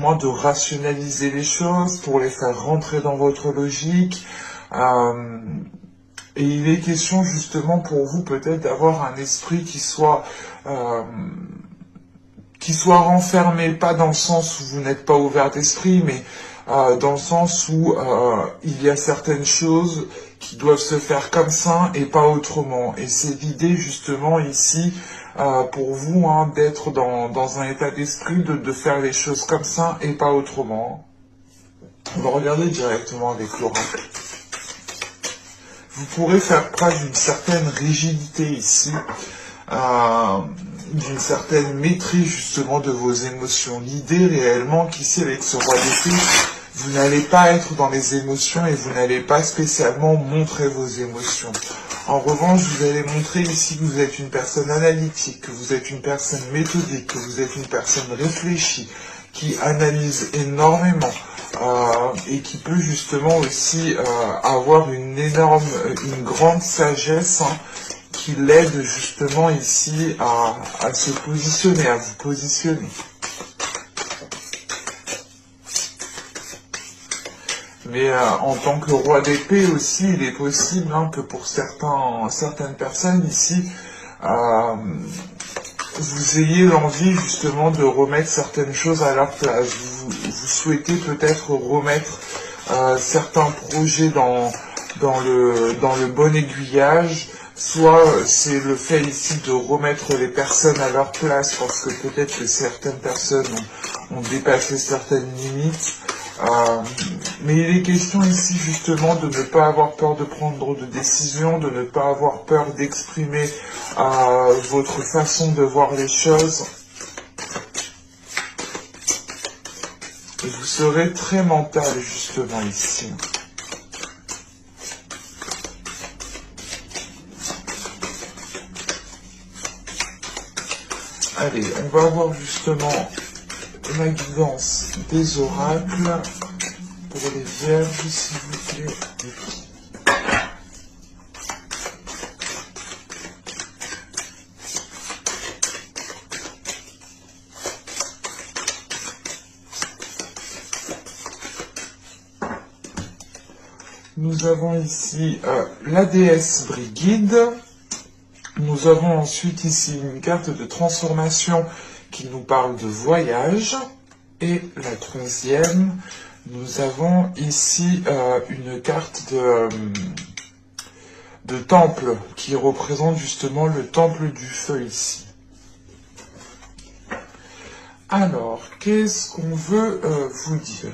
de rationaliser les choses, pour les faire rentrer dans votre logique. Et il est question justement pour vous peut-être d'avoir un esprit qui soit renfermé, pas dans le sens où vous n'êtes pas ouvert d'esprit, mais dans le sens où il y a certaines choses qui doivent se faire comme ça et pas autrement. Et c'est l'idée justement ici pour vous d'être dans un état d'esprit de faire les choses comme ça et pas autrement. On va regarder directement avec l'oracle. Vous pourrez faire preuve d'une certaine rigidité ici, d'une certaine maîtrise justement de vos émotions. L'idée réellement qu'ici avec ce roi d'épée, vous n'allez pas être dans les émotions et vous n'allez pas spécialement montrer vos émotions. En revanche, vous allez montrer ici que vous êtes une personne analytique, que vous êtes une personne méthodique, que vous êtes une personne réfléchie, qui analyse énormément et qui peut justement aussi avoir une grande sagesse qui l'aide justement ici à se positionner, à vous positionner. Mais en tant que roi d'épée aussi, il est possible que pour certaines personnes ici, vous ayez l'envie justement de remettre certaines choses à leur place. Vous souhaitez peut-être remettre certains projets dans le bon aiguillage. Soit c'est le fait ici de remettre les personnes à leur place parce que peut-être que certaines personnes ont dépassé certaines limites. Mais il est question ici justement de ne pas avoir peur de prendre de décisions, de ne pas avoir peur d'exprimer votre façon de voir les choses. Et vous serez très mental justement ici. Allez, on va voir justement la guidance des oracles pour les vierges, s'il vous plaît. Nous avons ici la déesse Brigide. Nous avons ensuite ici une carte de transformation qui nous parle de voyage. Et la troisième, nous avons ici une carte de temple qui représente justement le temple du feu ici. Alors, qu'est-ce qu'on veut vous dire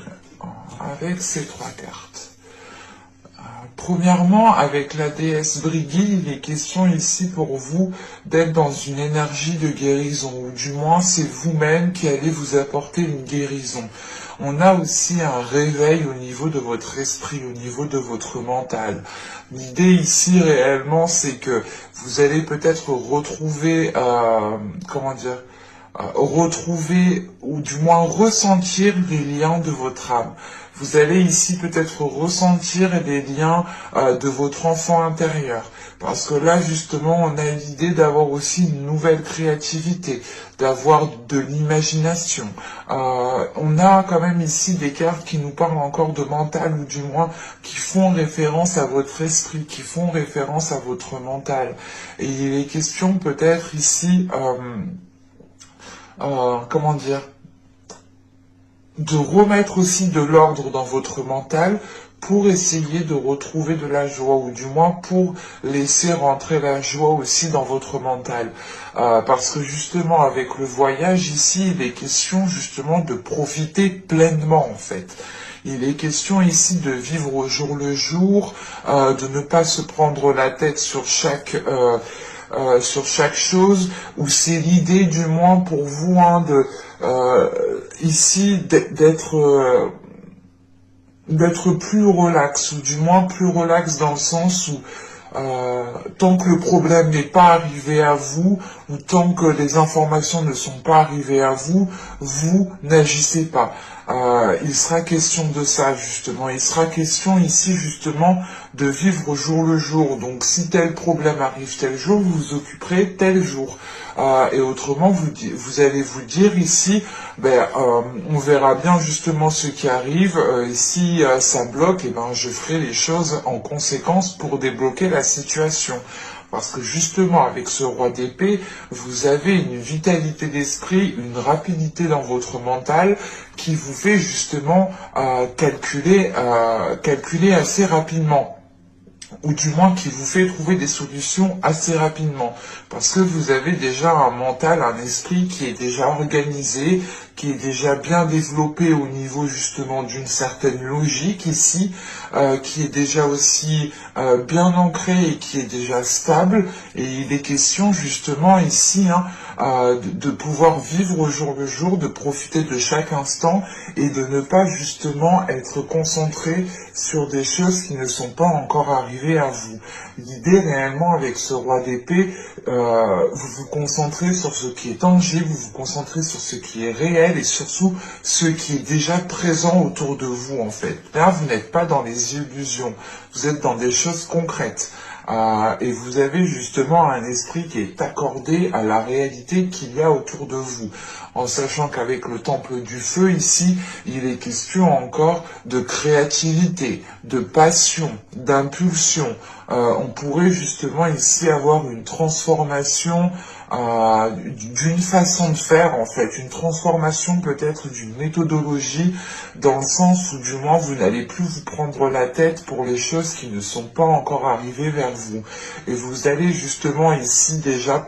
avec ces trois cartes? Premièrement, avec la déesse Brigide, il est question ici pour vous d'être dans une énergie de guérison, ou du moins c'est vous-même qui allez vous apporter une guérison. On a aussi un réveil au niveau de votre esprit, au niveau de votre mental. L'idée ici réellement, c'est que vous allez peut-être retrouver, retrouver ou du moins ressentir les liens de votre âme. Vous allez ici peut-être ressentir les liens de votre enfant intérieur. Parce que là, justement, on a l'idée d'avoir aussi une nouvelle créativité, d'avoir de l'imagination. On a quand même ici des cartes qui nous parlent encore de mental, ou du moins qui font référence à votre esprit, qui font référence à votre mental. Et il est question peut-être ici... de remettre aussi de l'ordre dans votre mental pour essayer de retrouver de la joie, ou du moins pour laisser rentrer la joie aussi dans votre mental. Parce que justement avec le voyage ici, il est question justement de profiter pleinement en fait. Il est question ici de vivre au jour le jour, de ne pas se prendre la tête sur chaque chose, ou c'est l'idée du moins pour vous ici d'être plus relax, ou du moins plus relax dans le sens où tant que le problème n'est pas arrivé à vous, ou tant que les informations ne sont pas arrivées à vous, vous n'agissez pas. il sera question de ça justement. Il sera question ici justement de vivre au jour le jour. Donc si tel problème arrive tel jour, vous vous occuperez tel jour. Et autrement, vous allez vous dire ici, on verra bien justement ce qui arrive. Et si ça bloque, eh ben, je ferai les choses en conséquence pour débloquer la situation. Parce que justement, avec ce roi d'épée, vous avez une vitalité d'esprit, une rapidité dans votre mental qui vous fait justement calculer assez rapidement. Ou du moins qui vous fait trouver des solutions assez rapidement. Parce que vous avez déjà un mental, un esprit qui est déjà organisé, qui est déjà bien développé au niveau justement d'une certaine logique ici, qui est déjà aussi bien ancré et qui est déjà stable. Et il est question justement ici de pouvoir vivre au jour le jour, de profiter de chaque instant et de ne pas justement être concentré sur des choses qui ne sont pas encore arrivées à vous. L'idée réellement avec ce roi d'épée, vous vous concentrez sur ce qui est tangible, vous vous concentrez sur ce qui est réel et surtout ce qui est déjà présent autour de vous en fait. Là, vous n'êtes pas dans les illusions, vous êtes dans des choses concrètes. Et vous avez justement un esprit qui est accordé à la réalité qu'il y a autour de vous. En sachant qu'avec le temple du feu ici, il est question encore de créativité, de passion, d'impulsion. On pourrait justement ici avoir une transformation d'une façon de faire en fait, une transformation peut-être d'une méthodologie dans le sens où du moins vous n'allez plus vous prendre la tête pour les choses qui ne sont pas encore arrivées vers vous. Et vous allez justement ici déjà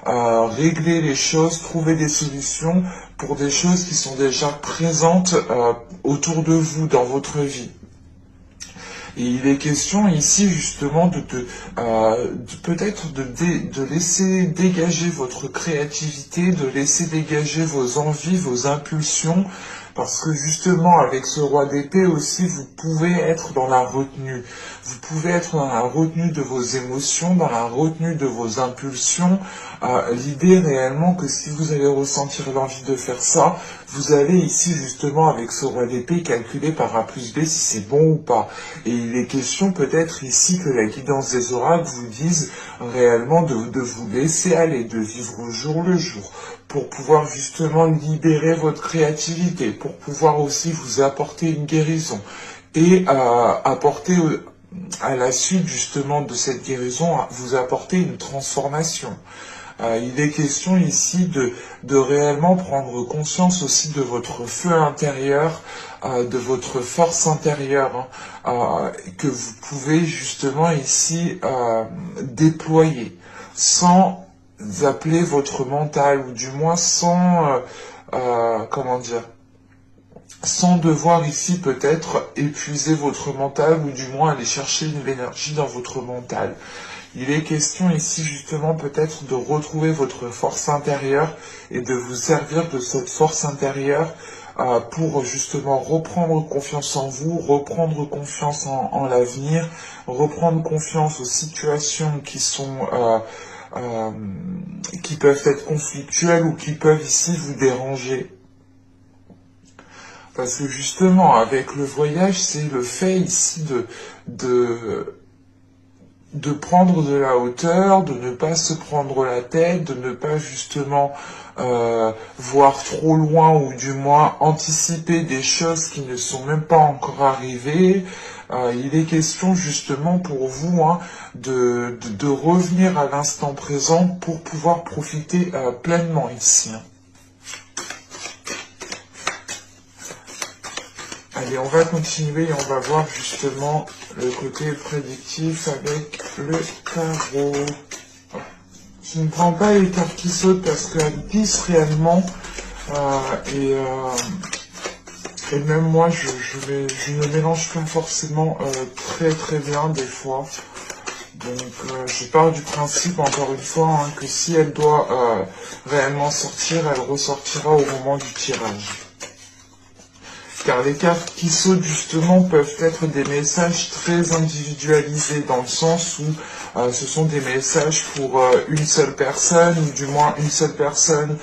régler les choses, trouver des solutions pour des choses qui sont déjà présentes autour de vous dans votre vie. Et il est question ici justement peut-être de laisser dégager votre créativité, de laisser dégager vos envies, vos impulsions, parce que justement avec ce roi d'épée aussi vous pouvez être dans la retenue. Vous pouvez être dans la retenue de vos émotions, dans la retenue de vos impulsions. L'idée réellement que si vous allez ressentir l'envie de faire ça, vous allez ici justement avec ce roi d'épée calculer par A plus B si c'est bon ou pas. Et il est question peut-être ici que la guidance des oracles vous dise réellement de vous laisser aller, de vivre au jour le jour, pour pouvoir justement libérer votre créativité, pour pouvoir aussi vous apporter une guérison et apporter à la suite justement de cette guérison, vous apporter une transformation. Il est question ici de réellement prendre conscience aussi de votre feu intérieur, de votre force intérieure, que vous pouvez justement ici déployer sans appeler votre mental, ou du moins sans, sans devoir ici peut-être épuiser votre mental, ou du moins aller chercher de l'énergie dans votre mental. Il est question ici justement peut-être de retrouver votre force intérieure et de vous servir de cette force intérieure pour justement reprendre confiance en vous, reprendre confiance en l'avenir, reprendre confiance aux situations qui peuvent être conflictuelles ou qui peuvent ici vous déranger. Parce que justement, avec le voyage, c'est le fait ici de prendre de la hauteur, de ne pas se prendre la tête, de ne pas justement voir trop loin, ou du moins anticiper des choses qui ne sont même pas encore arrivées. Il est question justement pour vous de revenir à l'instant présent pour pouvoir profiter pleinement ici. Allez, on va continuer et on va voir justement le côté prédictif avec le tarot. Je ne prends pas les cartes qui sautent parce qu'elles glissent réellement. Et même moi, je ne mélange pas forcément très bien des fois. Donc je pars du principe, encore une fois, que si elle doit réellement sortir, elle ressortira au moment du tirage. Car les cartes qui sautent justement peuvent être des messages très individualisés, dans le sens où ce sont des messages pour une seule personne, ou du moins une seule personne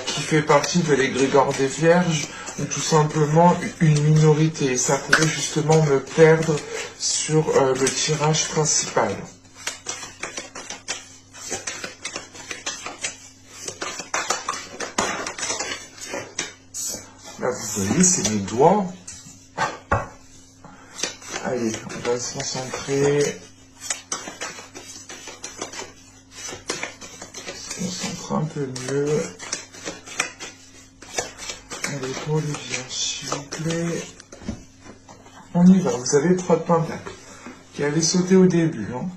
qui fait partie de l'égrégore des Vierges, ou tout simplement une minorité. Ça pourrait justement me perdre sur le tirage principal. Là, vous voyez, c'est mes doigts. Allez, on va se concentrer. Se concentrer un peu mieux. Allez, pour le bien, s'il vous plaît. On y va. Vous avez le 3 de pentacle qui avait sauté au début. Hein.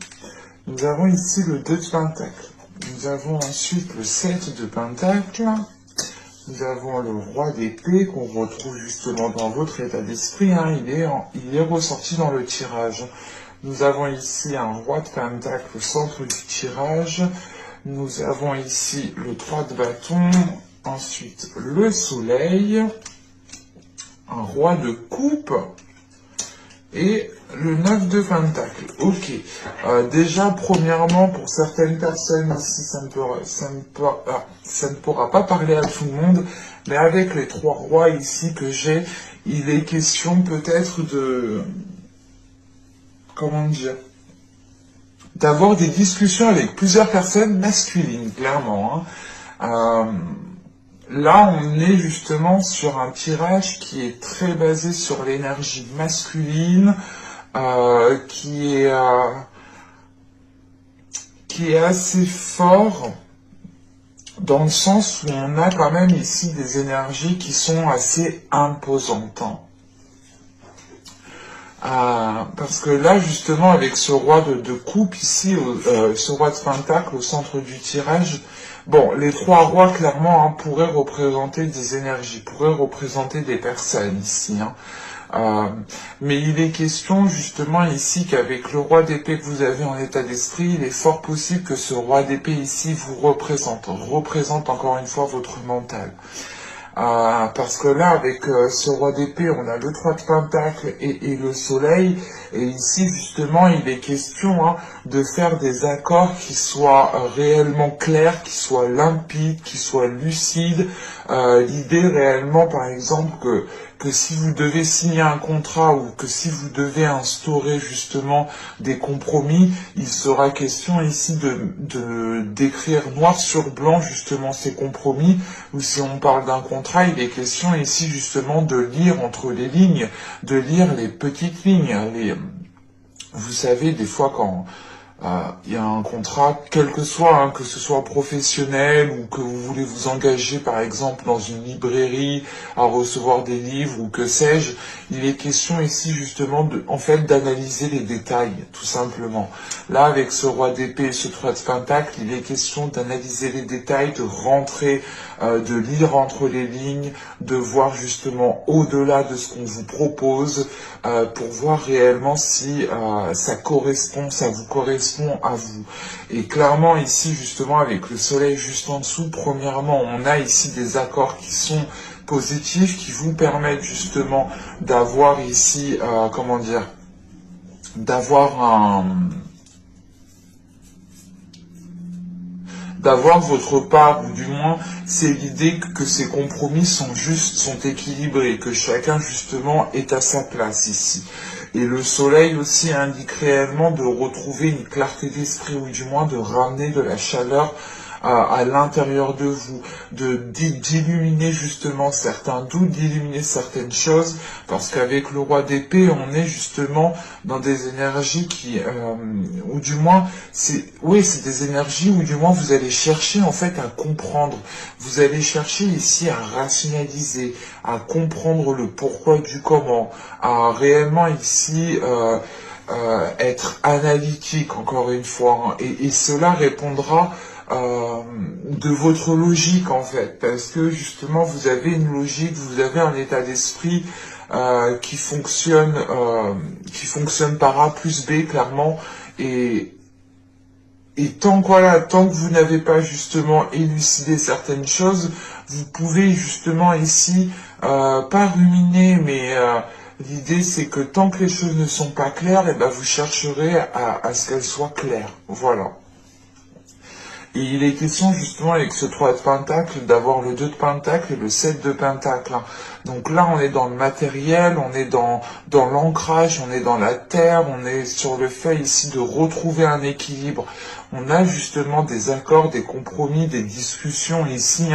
Nous avons ici le 2 de pentacle. Nous avons ensuite le 7 de pentacle. Nous avons le roi d'épée qu'on retrouve justement dans votre état d'esprit. Hein. Il est ressorti dans le tirage. Nous avons ici un roi de pentacle au centre du tirage. Nous avons ici le 3 de bâton. Ensuite, le soleil. Un roi de coupe. Et le 9 de pentacle. Ok. Déjà, premièrement, pour certaines personnes ici, ça ne pourra pas parler à tout le monde, mais avec les 3 rois ici que j'ai, il est question peut-être de... Comment dire, d'avoir des discussions avec plusieurs personnes masculines, clairement. Hein. Là, on est justement sur un tirage qui est très basé sur l'énergie masculine, qui est assez fort dans le sens où on a quand même ici des énergies qui sont assez imposantes. Parce que là, justement, avec ce roi de coupe ici, ce roi de pentacle au centre du tirage, bon, les 3 rois, clairement, hein, pourraient représenter des énergies, pourraient représenter des personnes ici. Hein. Mais il est question, justement, ici, qu'avec le roi d'épée que vous avez en état d'esprit, il est fort possible que ce roi d'épée ici vous représente encore une fois votre mental. Parce que là, avec ce roi d'épée, on a le 3 de pentacle et le soleil. Et ici, justement, il est question de faire des accords qui soient réellement clairs, qui soient limpides, qui soient lucides. L'idée réellement, par exemple, que si vous devez signer un contrat ou que si vous devez instaurer justement des compromis, il sera question ici d'écrire noir sur blanc justement ces compromis, ou si on parle d'un contrat, il est question ici justement de lire entre les lignes, de lire les petites lignes. Vous savez, des fois quand il y a un contrat, quel que soit, hein, que ce soit professionnel ou que vous voulez vous engager par exemple dans une librairie à recevoir des livres ou que sais-je, il est question ici justement d'analyser les détails, tout simplement. Là, avec ce roi d'épée et ce 3 de pentacle, il est question d'analyser les détails, de rentrer, de lire entre les lignes, de voir justement au-delà de ce qu'on vous propose, pour voir réellement si ça vous correspond à vous. Et clairement ici justement avec le soleil juste en dessous, premièrement on a ici des accords qui sont positifs, qui vous permettent justement d'avoir ici, d'avoir votre part, ou du moins c'est l'idée que ces compromis sont équilibrés, que chacun justement est à sa place ici. Et le soleil aussi indique réellement de retrouver une clarté d'esprit, ou du moins de ramener de la chaleur à l'intérieur de vous, d'illuminer justement certains doutes, d'illuminer certaines choses, parce qu'avec le roi d'épée, on est justement dans des énergies ou du moins, c'est des énergies où du moins vous allez chercher en fait à comprendre, vous allez chercher ici à rationaliser, à comprendre le pourquoi du comment, à réellement ici être analytique encore une fois, hein, et cela répondra de votre logique en fait, parce que justement vous avez une logique, vous avez un état d'esprit qui fonctionne par A plus B clairement, et tant que vous n'avez pas justement élucidé certaines choses, vous pouvez justement ici pas ruminer, mais l'idée c'est que tant que les choses ne sont pas claires, et ben vous chercherez à ce qu'elles soient claires, voilà. Et il est question justement avec ce 3 de Pentacle d'avoir le 2 de Pentacle et le 7 de Pentacle. Donc là, on est dans le matériel, on est dans l'ancrage, on est dans la terre, on est sur le fait ici de retrouver un équilibre. On a justement des accords, des compromis, des discussions ici,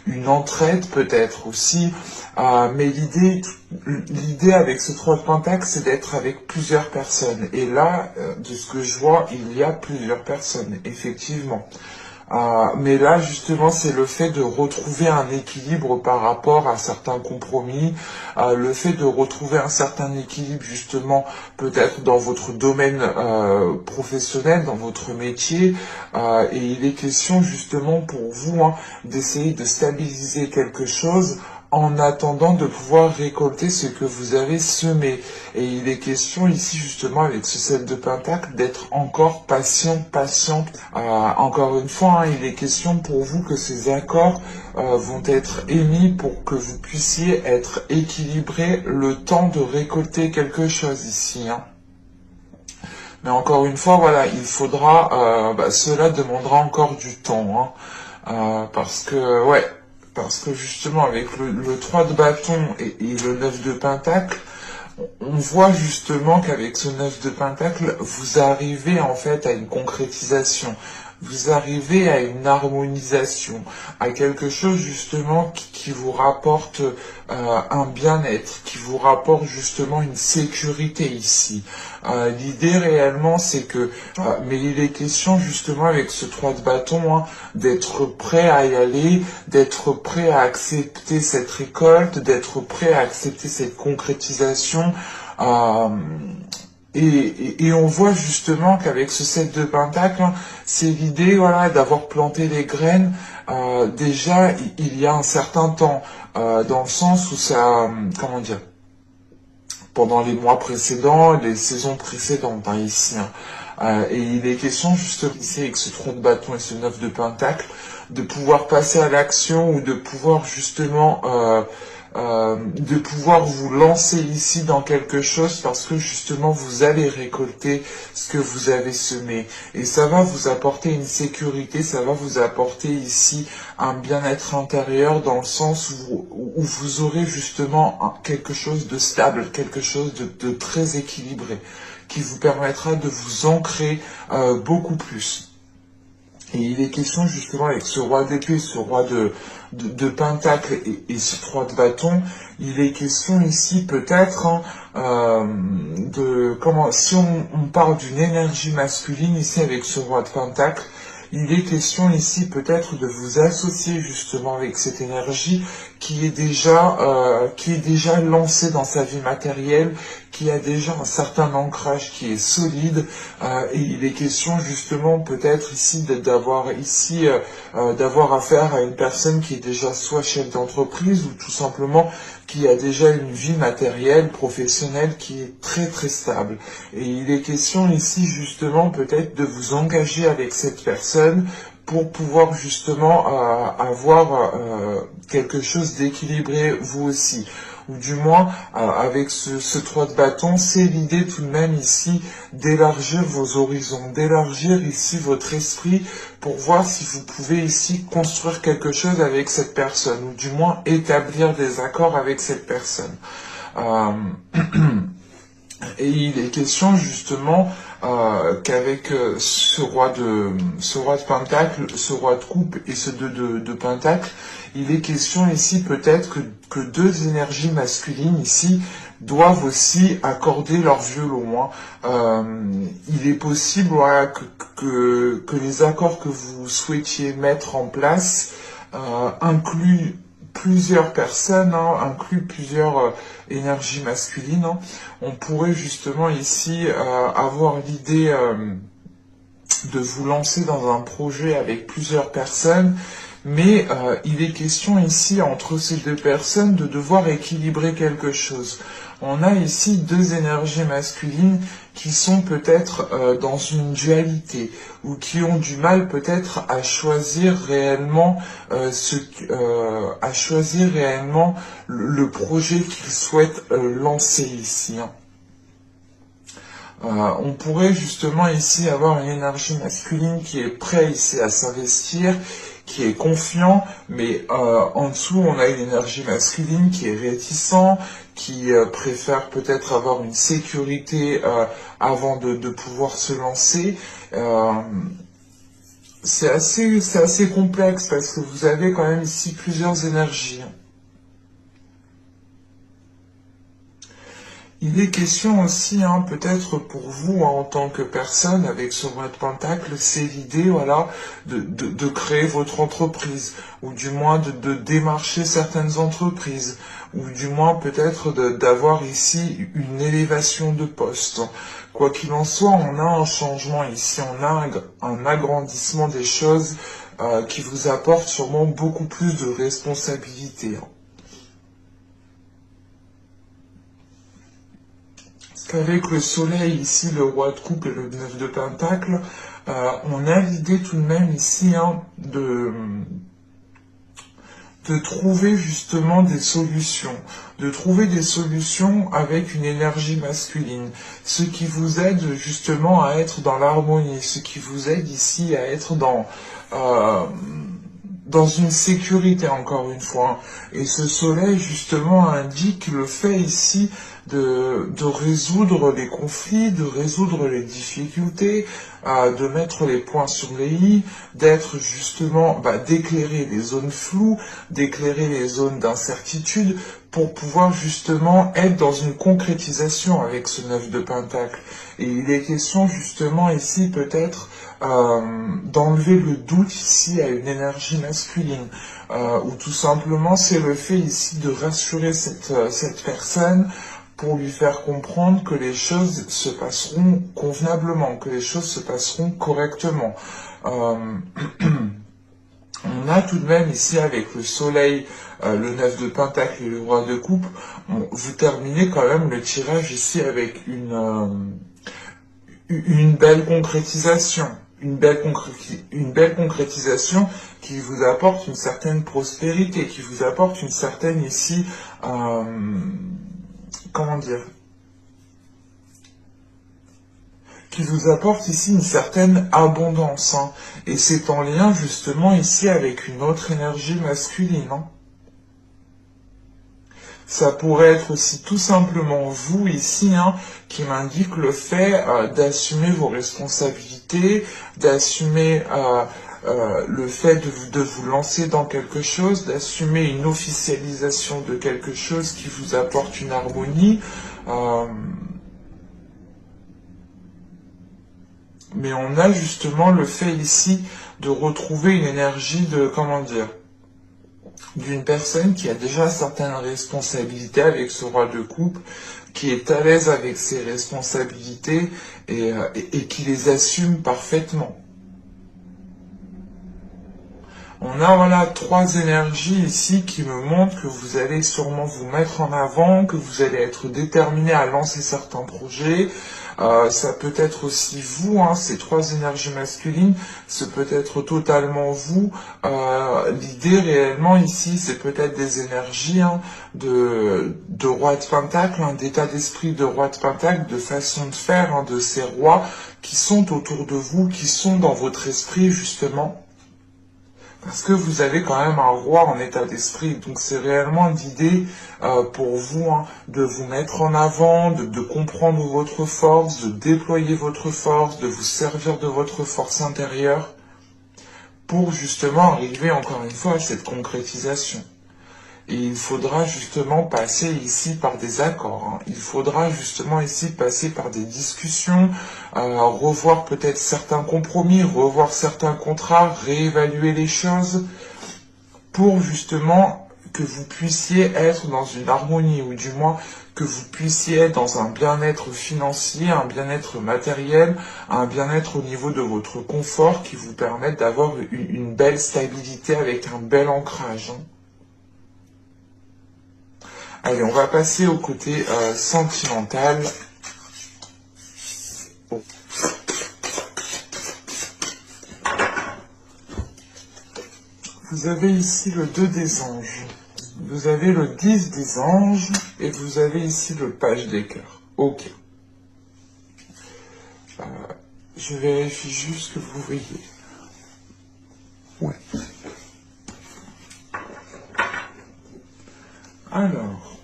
une entraide peut-être aussi. Mais l'idée avec ce 3 de Pentacle, c'est d'être avec plusieurs personnes. Et là, de ce que je vois, il y a plusieurs personnes, effectivement. Mais là, justement, c'est le fait de retrouver un équilibre par rapport à certains compromis, le fait de retrouver un certain équilibre, justement, peut-être dans votre domaine professionnel, dans votre métier, et il est question, justement, pour vous, d'essayer de stabiliser quelque chose en attendant de pouvoir récolter ce que vous avez semé. Et il est question ici justement avec ce 7 de Pentacle d'être encore patiente. Encore une fois, il est question pour vous que ces accords vont être émis pour que vous puissiez être équilibré le temps de récolter quelque chose ici. Mais encore une fois, voilà, il faudra, cela demandera encore du temps, parce que justement avec le 3 de bâton et le 9 de pentacle, on voit justement qu'avec ce 9 de pentacle, vous arrivez en fait à une concrétisation, vous arrivez à une harmonisation, à quelque chose justement qui vous rapporte un bien-être, qui vous rapporte justement une sécurité ici. L'idée réellement c'est que, mais il est question justement avec ce 3 de bâton, d'être prêt à y aller, d'être prêt à accepter cette récolte, d'être prêt à accepter cette concrétisation. Et on voit justement qu'avec ce 7 de pentacle, c'est l'idée d'avoir planté les graines. Déjà, il y a un certain temps, dans le sens où ça, comment dire, pendant les mois précédents, les saisons précédentes, ici. Et il est question justement ici avec ce 3 de bâton et ce 9 de pentacle, de pouvoir passer à l'action ou de pouvoir justement de pouvoir vous lancer ici dans quelque chose parce que justement vous allez récolter ce que vous avez semé et ça va vous apporter une sécurité, ça va vous apporter ici un bien-être intérieur dans le sens où vous aurez justement quelque chose de stable, quelque chose de très équilibré qui vous permettra de vous ancrer beaucoup plus. Et il est question justement avec ce roi d'épée, ce roi de pentacle et ce 3 de bâton, il est question ici peut-être si on parle d'une énergie masculine ici avec ce roi de pentacle, il est question ici peut-être de vous associer justement avec cette énergie qui est déjà lancée dans sa vie matérielle, qui a déjà un certain ancrage qui est solide, et il est question justement peut-être ici d'avoir affaire à une personne qui est déjà soit chef d'entreprise ou tout simplement qui a déjà une vie matérielle, professionnelle qui est très très stable. Et il est question ici justement peut-être de vous engager avec cette personne pour pouvoir justement avoir quelque chose d'équilibré vous aussi. Ou du moins, avec ce 3 de bâton, c'est l'idée tout de même ici d'élargir vos horizons, d'élargir ici votre esprit pour voir si vous pouvez ici construire quelque chose avec cette personne, ou du moins établir des accords avec cette personne. Et il est question justement qu'avec ce roi de pentacle, ce roi de coupe et ce 2 de pentacle, il est question ici peut-être que deux énergies masculines ici doivent aussi accorder leur violon. Il est possible que les accords que vous souhaitiez mettre en place incluent plusieurs personnes, incluent plusieurs énergies masculines. On pourrait justement ici avoir l'idée de vous lancer dans un projet avec plusieurs personnes, mais il est question ici entre ces deux personnes de devoir équilibrer quelque chose. On a ici deux énergies masculines qui sont peut-être dans une dualité ou qui ont du mal peut-être à choisir réellement le projet qu'ils souhaitent lancer ici. On pourrait justement ici avoir une énergie masculine qui est prêt ici à s'investir, qui est confiant, mais en dessous on a une énergie masculine qui est réticent, qui préfère peut-être avoir une sécurité avant de pouvoir se lancer. C'est assez complexe parce que vous avez quand même ici plusieurs énergies. Il est question aussi, hein, peut-être pour vous, hein, en tant que personne, avec ce roi de Pentacle, c'est l'idée, voilà, de créer votre entreprise, ou du moins de démarcher certaines entreprises, ou du moins peut-être d'avoir ici une élévation de poste. Quoi qu'il en soit, on a un changement ici, on a un agrandissement des choses qui vous apporte sûrement beaucoup plus de responsabilités. Hein. Avec le soleil ici, le roi de coupe et le 9 de pentacle, on a l'idée tout de même ici hein, de trouver justement des solutions, de trouver des solutions avec une énergie masculine, ce qui vous aide justement à être dans l'harmonie, ce qui vous aide ici à être dans une sécurité encore une fois. Et ce soleil justement indique le fait ici de résoudre les conflits, de résoudre les difficultés, de mettre les points sur les i, d'être justement, d'éclairer les zones floues, d'éclairer les zones d'incertitude pour pouvoir justement être dans une concrétisation avec ce 9 de pentacle. Et il est question justement ici peut-être d'enlever le doute ici à une énergie masculine, ou tout simplement c'est le fait ici de rassurer cette personne pour lui faire comprendre que les choses se passeront convenablement, que les choses se passeront correctement. On a tout de même ici avec le soleil, le 9 de pentacle et le roi de coupe, vous terminez quand même le tirage ici avec une belle concrétisation. Une belle concrétisation qui vous apporte une certaine prospérité, qui vous apporte une certaine ici, comment dire, qui vous apporte ici une certaine abondance. Hein. Et c'est en lien justement ici avec une autre énergie masculine. Hein. Ça pourrait être aussi tout simplement vous ici hein, qui m'indique le fait d'assumer vos responsabilités, d'assumer le fait de vous lancer dans quelque chose, d'assumer une officialisation de quelque chose qui vous apporte une harmonie. Mais on a justement le fait ici de retrouver une énergie de, comment dire, d'une personne qui a déjà certaines responsabilités avec ce roi de coupe, qui est à l'aise avec ses responsabilités et qui les assume parfaitement. On a voilà 3 énergies ici qui me montrent que vous allez sûrement vous mettre en avant, que vous allez être déterminé à lancer certains projets. Ça peut être aussi vous, hein, ces 3 énergies masculines, ce peut être totalement vous. L'idée réellement ici, c'est peut-être des énergies hein, de roi de pentacle, hein, d'état d'esprit de roi de pentacle, de façon de faire hein, de ces rois qui sont autour de vous, qui sont dans votre esprit justement. Parce que vous avez quand même un roi en état d'esprit, donc c'est réellement l'idée pour vous hein, de vous mettre en avant, de comprendre votre force, de déployer votre force, de vous servir de votre force intérieure pour justement arriver encore une fois à cette concrétisation. Et il faudra justement passer ici par des accords. Hein. Il faudra justement ici passer par des discussions, revoir peut-être certains compromis, revoir certains contrats, réévaluer les choses pour justement que vous puissiez être dans une harmonie ou du moins que vous puissiez être dans un bien-être financier, un bien-être matériel, un bien-être au niveau de votre confort qui vous permette d'avoir une belle stabilité avec un bel ancrage. Hein. Allez, on va passer au côté sentimental. Bon. Vous avez ici le 2 des anges. Vous avez le 10 des anges. Et vous avez ici le page des cœurs. Ok. Je vérifie juste que vous voyez. Ouais. Alors,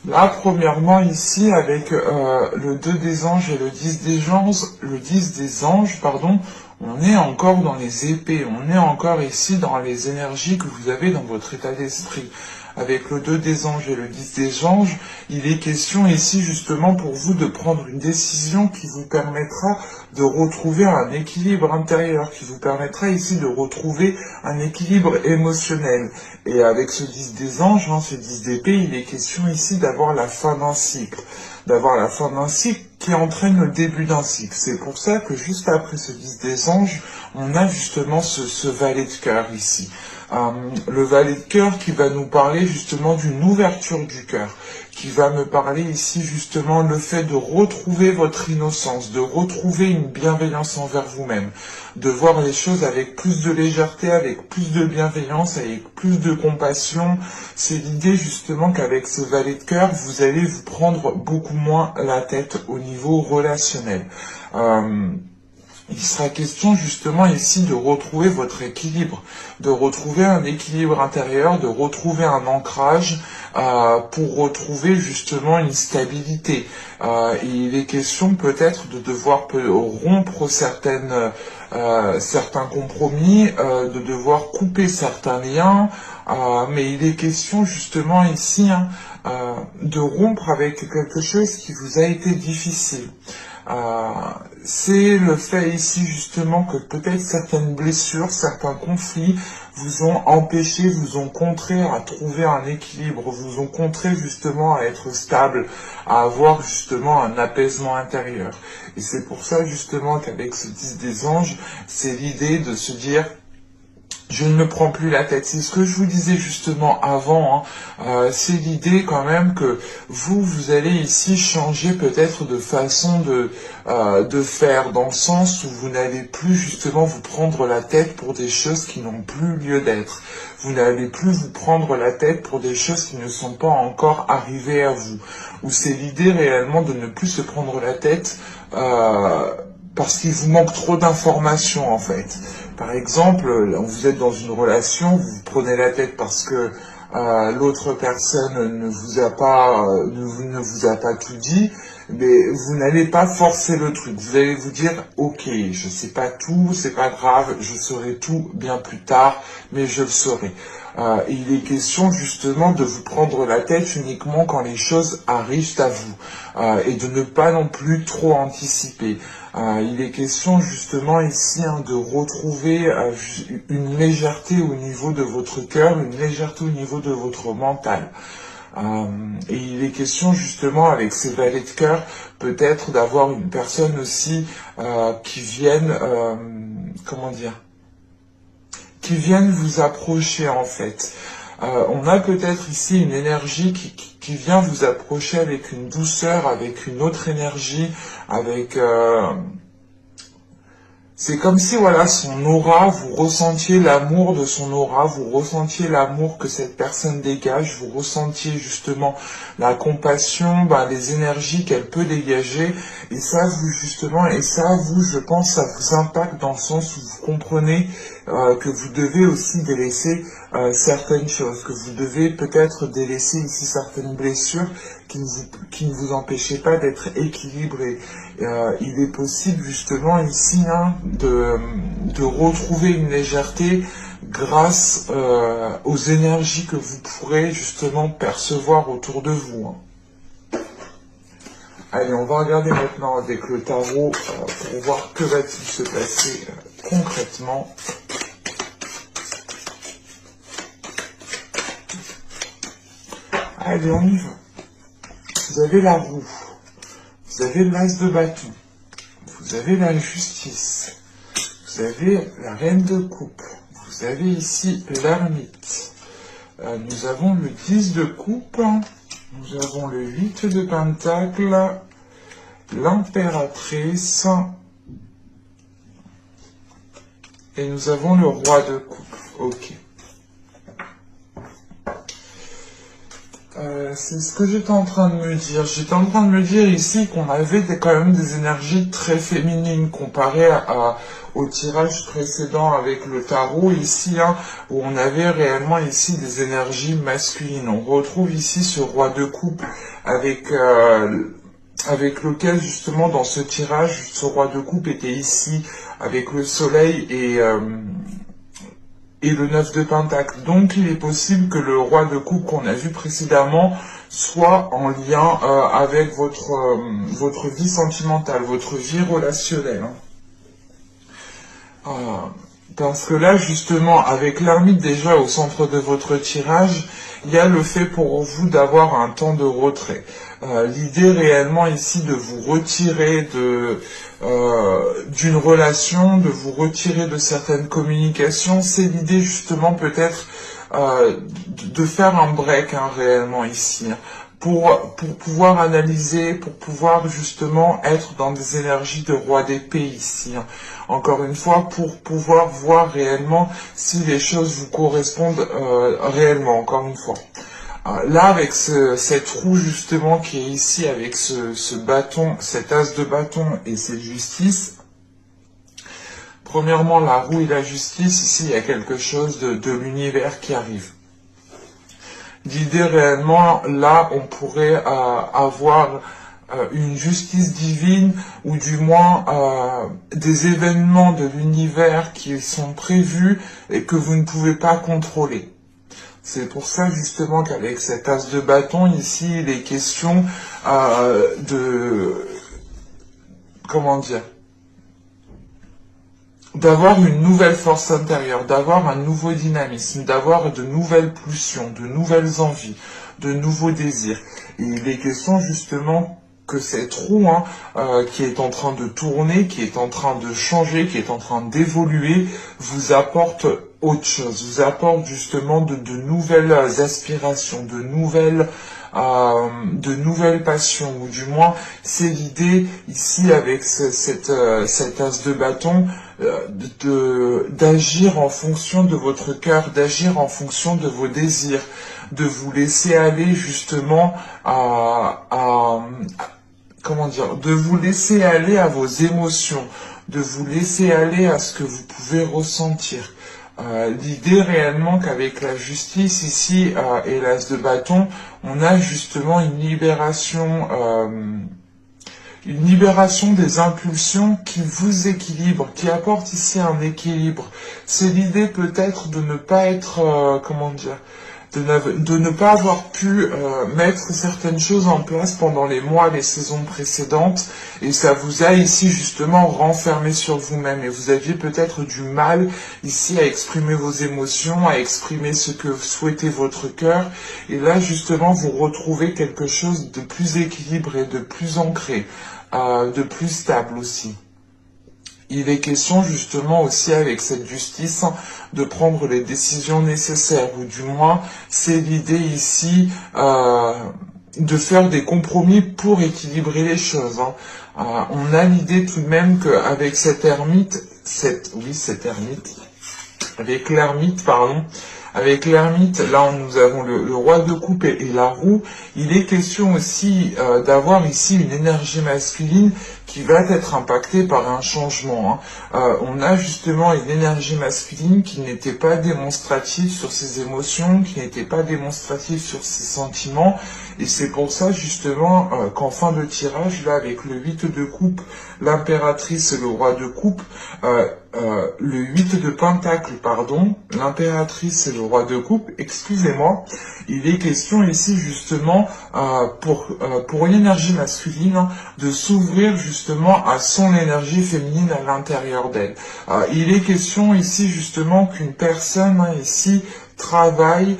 là, premièrement, ici, avec le 2 des anges et le 10 des anges, pardon, on est encore dans les épées, on est encore ici dans les énergies que vous avez dans votre état d'esprit. Avec le 2 des anges et le 10 des anges, il est question ici justement pour vous de prendre une décision qui vous permettra de retrouver un équilibre intérieur, qui vous permettra ici de retrouver un équilibre émotionnel. Et avec ce 10 des anges, ce 10 d'épée, il est question ici d'avoir la fin d'un cycle. D'avoir la fin d'un cycle qui entraîne le début d'un cycle. C'est pour ça que juste après ce 10 des anges, on a justement ce valet de cœur ici. Le valet de cœur qui va nous parler justement d'une ouverture du cœur, qui va me parler ici justement le fait de retrouver votre innocence, de retrouver une bienveillance envers vous-même, de voir les choses avec plus de légèreté, avec plus de bienveillance, avec plus de compassion. C'est l'idée justement qu'avec ce valet de cœur, vous allez vous prendre beaucoup moins la tête au niveau relationnel. Il sera question justement ici de retrouver votre équilibre, de retrouver un équilibre intérieur, de retrouver un ancrage pour retrouver justement une stabilité. Il est question peut-être de devoir rompre certains compromis, de devoir couper certains liens, mais il est question justement ici de rompre avec quelque chose qui vous a été difficile. C'est le fait ici justement que peut-être certaines blessures, certains conflits vous ont empêché, vous ont contré à trouver un équilibre, vous ont contré justement à être stable, à avoir justement un apaisement intérieur. Et c'est pour ça justement qu'avec ce 10 des anges, c'est l'idée de se dire je ne me prends plus la tête. C'est ce que je vous disais justement avant. C'est l'idée quand même que vous allez ici changer peut-être de façon de faire, dans le sens où vous n'allez plus justement vous prendre la tête pour des choses qui n'ont plus lieu d'être. Vous n'allez plus vous prendre la tête pour des choses qui ne sont pas encore arrivées à vous. Ou c'est l'idée réellement de ne plus se prendre la tête parce qu'il vous manque trop d'informations en fait. Par exemple, vous êtes dans une relation, vous vous prenez la tête parce que l'autre personne ne vous a pas tout dit, mais vous n'allez pas forcer le truc. Vous allez vous dire, ok, je sais pas tout, c'est pas grave, je saurai tout bien plus tard, mais je le saurai. Et il est question justement de vous prendre la tête uniquement quand les choses arrivent à vous et de ne pas non plus trop anticiper. Il est question justement ici de retrouver une légèreté au niveau de votre cœur, une légèreté au niveau de votre mental. Et il est question justement avec ces valets de cœur peut-être d'avoir une personne aussi qui vienne, qui vienne vous approcher en fait. On a peut-être ici une énergie qui vient vous approcher avec une douceur, avec une autre énergie, avec... c'est comme si, voilà, son aura, vous ressentiez l'amour de son aura, vous ressentiez l'amour que cette personne dégage, vous ressentiez justement la compassion, les énergies qu'elle peut dégager, et ça, je pense, ça vous impacte dans le sens où vous comprenez que vous devez aussi délaisser certaines choses, que vous devez peut-être délaisser ici certaines blessures qui ne vous empêchaient pas d'être équilibré. Il est possible justement ici de retrouver une légèreté grâce aux énergies que vous pourrez justement percevoir autour de vous. Allez, on va regarder maintenant avec le tarot pour voir que va-t-il se passer concrètement. Allez, on y va. Vous avez la roue, vous avez l'as de bâton, vous avez la justice, vous avez la reine de coupe, vous avez ici l'ermite, nous avons le 10 de coupe, nous avons le 8 de pentacle, l'impératrice, et nous avons le roi de coupe. Ok. C'est ce que j'étais en train de me dire. J'étais en train de me dire ici qu'on avait quand même des énergies très féminines comparées au tirage précédent avec le tarot ici, hein, où on avait réellement ici des énergies masculines. On retrouve ici ce roi de coupe avec lequel justement dans ce tirage, ce roi de coupe était ici avec le soleil et le 9 de pentacle. Donc il est possible que le roi de coupe qu'on a vu précédemment soit en lien avec votre vie sentimentale, votre vie relationnelle. Hein. Parce que là, justement, avec l'ermite déjà au centre de votre tirage, il y a le fait pour vous d'avoir un temps de retrait. L'idée réellement ici de vous retirer d'une relation, de vous retirer de certaines communications, c'est l'idée justement peut-être de faire un break hein, réellement ici. Hein, pour pouvoir analyser, pour pouvoir justement être dans des énergies de roi d'épée ici. Hein. Encore une fois, pour pouvoir voir réellement si les choses vous correspondent réellement, encore une fois. Là, avec cette roue justement qui est ici, avec ce bâton, cet as de bâton et cette justice, premièrement, la roue et la justice, ici, il y a quelque chose de l'univers qui arrive. L'idée réellement, là, on pourrait avoir une justice divine ou du moins des événements de l'univers qui sont prévus et que vous ne pouvez pas contrôler. C'est pour ça justement qu'avec cet as de bâton ici, il est question comment dire, d'avoir une nouvelle force intérieure, d'avoir un nouveau dynamisme, d'avoir de nouvelles pulsions, de nouvelles envies, de nouveaux désirs. Et il est question justement que cette roue hein, qui est en train de tourner, qui est en train de changer, qui est en train d'évoluer, vous apporte autre chose, vous apporte justement de nouvelles aspirations, de nouvelles passions, ou du moins c'est l'idée ici avec cet as de bâton d'agir en fonction de votre cœur, d'agir en fonction de vos désirs, de vous laisser aller justement comment dire, de vous laisser aller à vos émotions, de vous laisser aller à ce que vous pouvez ressentir. L'idée réellement qu'avec la justice ici et l'as de bâton, on a justement une libération des impulsions qui vous équilibre, qui apporte ici un équilibre. C'est l'idée peut-être de ne pas être, comment dire, de ne pas avoir pu mettre certaines choses en place pendant les mois, les saisons précédentes, et ça vous a ici justement renfermé sur vous-même, et vous aviez peut-être du mal ici à exprimer vos émotions, à exprimer ce que souhaitait votre cœur, et là justement vous retrouvez quelque chose de plus équilibré, de plus ancré, de plus stable aussi. Il est question justement aussi avec cette justice de prendre les décisions nécessaires, ou du moins c'est l'idée ici de faire des compromis pour équilibrer les choses. Hein. On a l'idée tout de même qu'avec cette ermite, avec l'ermite, pardon, avec l'ermite, là nous avons le roi de coupe et la roue. Il est question aussi d'avoir ici une énergie masculine qui va être impactée par un changement. Hein. On a justement une énergie masculine qui n'était pas démonstrative sur ses émotions, qui n'était pas démonstrative sur ses sentiments. Et c'est pour ça justement qu'en fin de tirage, là avec le 8 de coupe, l'impératrice et le roi de coupe, le 8 de pentacle, pardon, l'impératrice et le roi de coupe, excusez-moi, il est question ici justement pour une énergie masculine hein, de s'ouvrir justement à son énergie féminine à l'intérieur d'elle. Il est question ici justement qu'une personne hein, ici travaille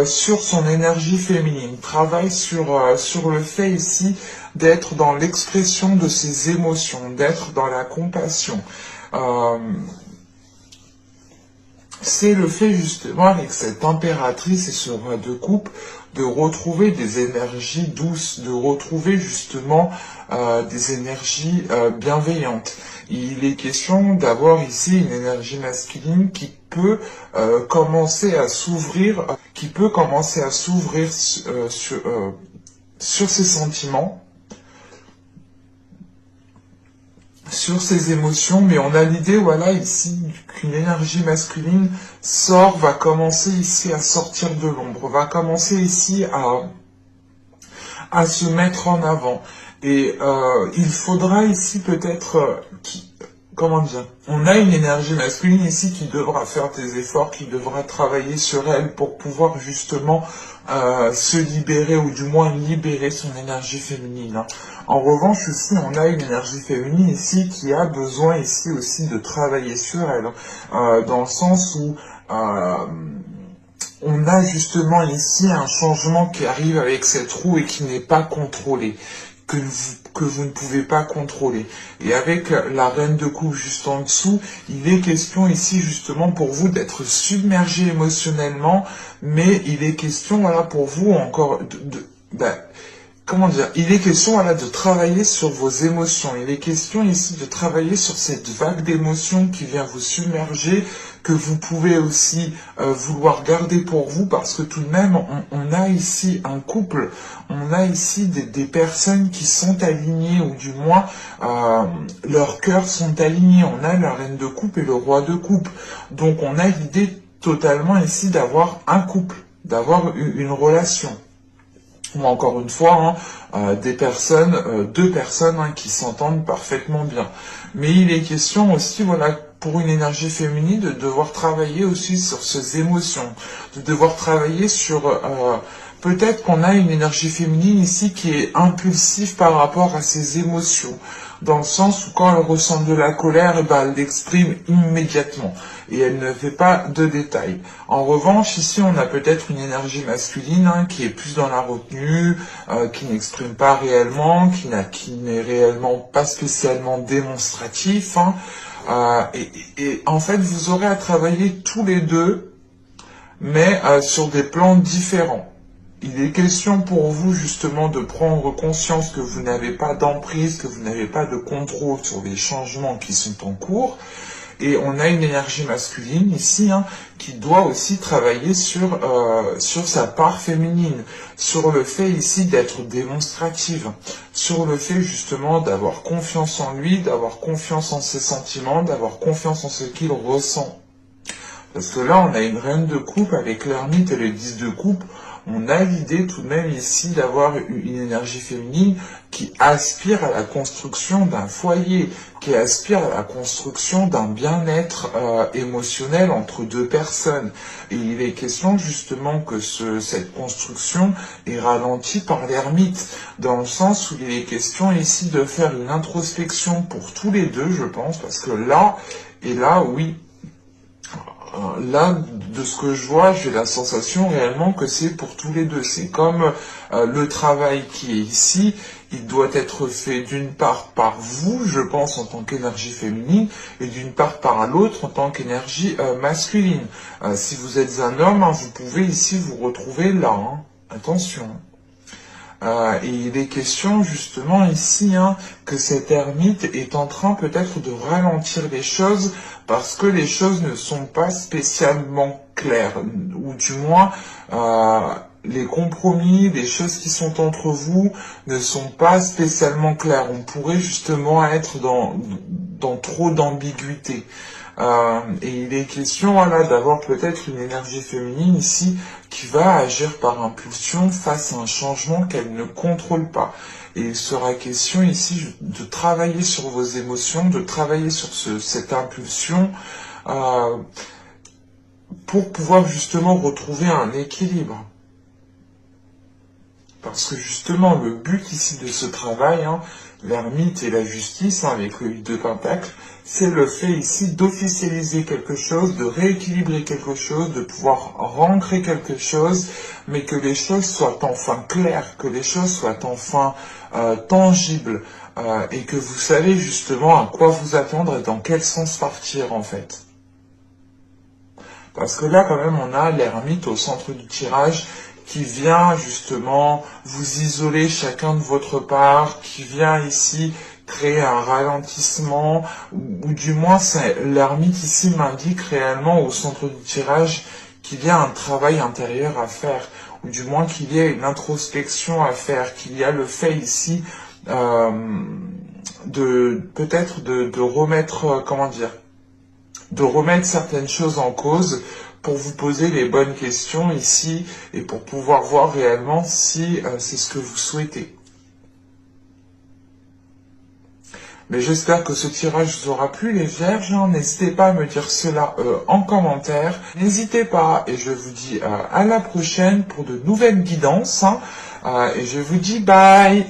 sur son énergie féminine, travaille sur le fait ici d'être dans l'expression de ses émotions, d'être dans la compassion. C'est le fait justement avec cette impératrice et ce roi de coupe de retrouver des énergies douces, de retrouver justement des énergies bienveillantes. Il est question d'avoir ici une énergie masculine qui peut commencer à s'ouvrir, qui peut commencer à s'ouvrir sur ses sentiments, sur ses émotions, mais on a l'idée, voilà, ici, qu'une énergie masculine va commencer ici à sortir de l'ombre, va commencer ici à se mettre en avant. Et il faudra ici peut-être, comment dire, on a une énergie masculine ici qui devra faire des efforts, qui devra travailler sur elle pour pouvoir justement se libérer, ou du moins libérer son énergie féminine, hein. En revanche, ici, on a une énergie féminine ici qui a besoin ici aussi de travailler sur elle, dans le sens où on a justement ici un changement qui arrive avec cette roue et qui n'est pas contrôlé, que vous ne pouvez pas contrôler. Et avec la reine de coupe juste en dessous, il est question ici justement pour vous d'être submergé émotionnellement, mais il est question, voilà, pour vous encore comment dire, il est question, voilà, de travailler sur vos émotions. Il est question ici de travailler sur cette vague d'émotions qui vient vous submerger, que vous pouvez aussi vouloir garder pour vous, parce que tout de même, on a ici un couple, on a ici des personnes qui sont alignées, ou du moins, leurs cœurs sont alignés. On a la reine de coupe et le roi de coupe. Donc on a l'idée totalement ici d'avoir un couple, d'avoir une relation. Ou encore une fois, deux personnes hein, qui s'entendent parfaitement bien. Mais il est question aussi, voilà, pour une énergie féminine, de devoir travailler aussi sur ces émotions, de devoir travailler sur... peut-être qu'on a une énergie féminine ici qui est impulsive par rapport à ses émotions, dans le sens où quand elle ressent de la colère, elle l'exprime immédiatement et elle ne fait pas de détails. En revanche, ici, on a peut-être une énergie masculine hein, qui est plus dans la retenue, qui n'exprime pas réellement, qui n'est réellement pas spécialement démonstratif. Hein, et en fait, vous aurez à travailler tous les deux, mais sur des plans différents. Il est question pour vous justement de prendre conscience que vous n'avez pas d'emprise, que vous n'avez pas de contrôle sur les changements qui sont en cours. Et on a une énergie masculine ici hein, qui doit aussi travailler sur sa part féminine, sur le fait ici d'être démonstrative, sur le fait justement d'avoir confiance en lui, d'avoir confiance en ses sentiments, d'avoir confiance en ce qu'il ressent. Parce que là, on a une reine de coupe avec l'ermite et le 10 de coupe. On a l'idée tout de même ici d'avoir une énergie féminine qui aspire à la construction d'un foyer, qui aspire à la construction d'un bien-être émotionnel entre deux personnes. Et il est question justement que cette construction est ralentie par l'ermite, dans le sens où il est question ici de faire une introspection pour tous les deux, je pense, parce que là, et là, oui, là, de ce que je vois, j'ai la sensation réellement que c'est pour tous les deux. C'est comme le travail qui est ici, il doit être fait d'une part par vous, je pense, en tant qu'énergie féminine, et d'une part par l'autre en tant qu'énergie masculine. Si vous êtes un homme, hein, vous pouvez ici vous retrouver là. Hein. Attention. Et il est question justement ici hein, que cet ermite est en train peut-être de ralentir les choses parce que les choses ne sont pas spécialement claires, ou du moins les compromis, les choses qui sont entre vous ne sont pas spécialement claires. On pourrait justement être dans trop d'ambiguïté. Et il est question voilà, d'avoir peut-être une énergie féminine ici qui va agir par impulsion face à un changement qu'elle ne contrôle pas. Et il sera question ici de travailler sur vos émotions, de travailler sur cette impulsion pour pouvoir justement retrouver un équilibre. Parce que justement, le but ici de ce travail, hein, l'ermite et la justice, hein, avec le 8 de Pentacle, c'est le fait ici d'officialiser quelque chose, de rééquilibrer quelque chose, de pouvoir rancrer quelque chose, mais que les choses soient enfin claires, que les choses soient enfin tangibles, et que vous savez justement à quoi vous attendre et dans quel sens partir en fait. Parce que là, quand même, on a l'ermite au centre du tirage qui vient justement vous isoler chacun de votre part, qui vient ici créer un ralentissement, ou du moins l'ermite ici m'indique réellement au centre du tirage qu'il y a un travail intérieur à faire, ou du moins qu'il y ait une introspection à faire, qu'il y a le fait ici peut-être de remettre, comment dire, de remettre certaines choses en cause pour vous poser les bonnes questions ici et pour pouvoir voir réellement si c'est ce que vous souhaitez. Mais j'espère que ce tirage vous aura plu les Vierges. N'hésitez pas à me dire cela en commentaire. N'hésitez pas et je vous dis à la prochaine pour de nouvelles guidances. Et je vous dis bye.